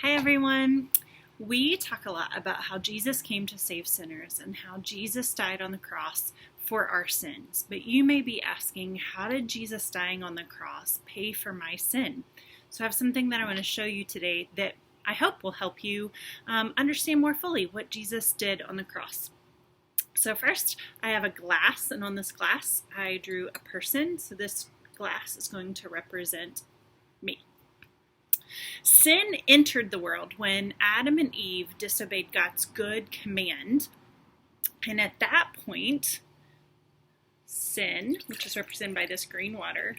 Hi everyone. We talk a lot about how Jesus came to save sinners and how Jesus died on the cross for our sins. But you may be asking, how did Jesus dying on the cross pay for my sin? So I have something that I want to show you today that I hope will help you understand more fully what Jesus did on the cross. So first, I have a glass, and on this glass, I drew a person. So this glass is going to represent me. Sin entered the world when Adam and Eve disobeyed God's good command. And at that point, sin, which is represented by this green water,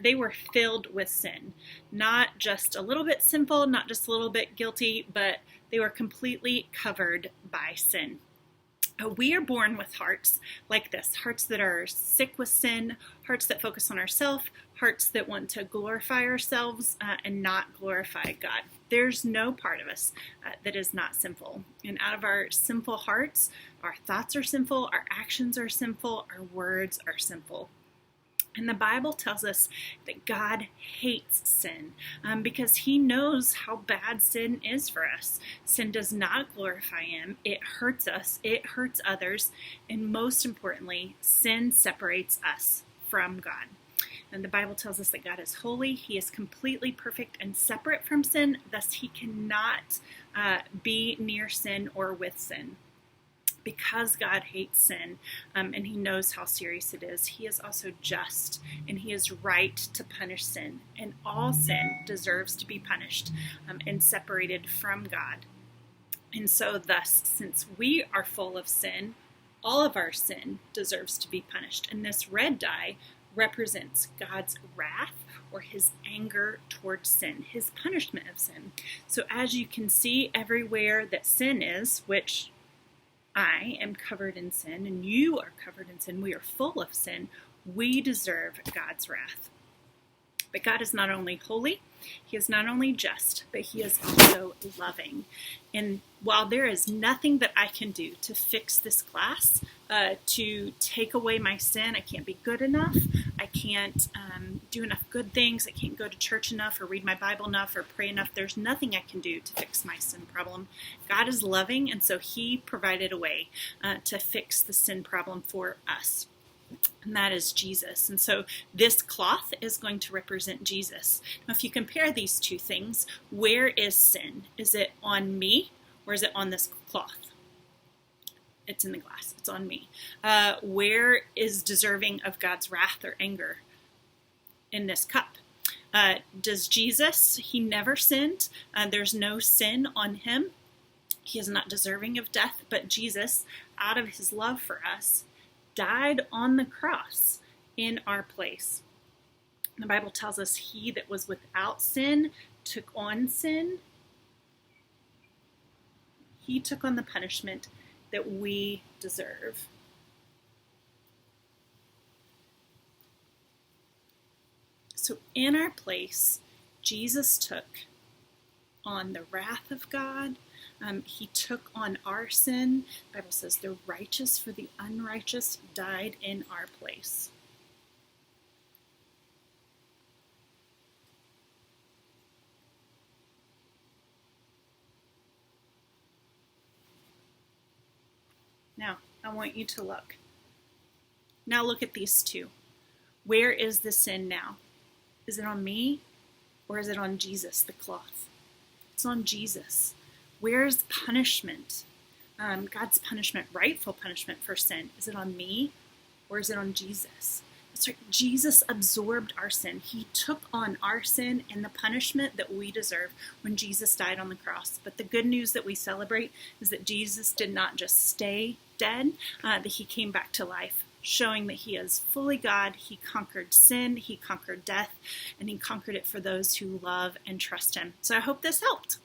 they were filled with sin. Not just a little bit sinful, not just a little bit guilty, but they were completely covered by sin. We are born with hearts like this, hearts that are sick with sin, hearts that focus on ourselves, hearts that want to glorify ourselves and not glorify God. There's no part of us that is not sinful. And out of our sinful hearts, our thoughts are sinful, our actions are sinful, our words are sinful. And the Bible tells us that God hates sin because he knows how bad sin is for us. Sin does not glorify him. It hurts us. It hurts others. And most importantly, sin separates us from God. And the Bible tells us that God is holy. He is completely perfect and separate from sin. Thus, he cannot be near sin or with sin. Because God hates sin and he knows how serious it is, he is also just and he is right to punish sin. And all sin deserves to be punished and separated from God. And so thus, since we are full of sin, all of our sin deserves to be punished. And this red dye represents God's wrath or his anger towards sin, his punishment of sin. So as you can see everywhere that sin is, which I am covered in sin and you are covered in sin, we are full of sin, we deserve God's wrath. But God is not only holy, he is not only just, but he is also loving. And while there is nothing that I can do to fix this glass, to take away my sin, I can't be good enough, I can't do enough good things, I can't go to church enough or read my Bible enough or pray enough, there's nothing I can do to fix my sin problem. God is loving, and so he provided a way to fix the sin problem for us. And that is Jesus. And so this cloth is going to represent Jesus. Now, if you compare these two things, where is sin? Is it on me or is it on this cloth? It's in the glass. It's on me. Where is deserving of God's wrath or anger? In this cup. Does Jesus, he never sinned. There's no sin on him. He is not deserving of death, but Jesus, out of his love for us, died on the cross in our place. The Bible tells us he that was without sin took on sin. He took on the punishment that we deserve. So in our place, Jesus took on the wrath of God. He took on our sin. The Bible says the righteous for the unrighteous died in our place. Now, I want you to look. Now look at these two. Where is the sin now? Is it on me or is it on Jesus, the cloth? It's on Jesus. Where's punishment? God's punishment, rightful punishment for sin. Is it on me or is it on Jesus? That's right. Jesus absorbed our sin. He took on our sin and the punishment that we deserve when Jesus died on the cross. But the good news that we celebrate is that Jesus did not just stay dead, that he came back to life, showing that he is fully God. He conquered sin, he conquered death, and he conquered it for those who love and trust him. So I hope this helped.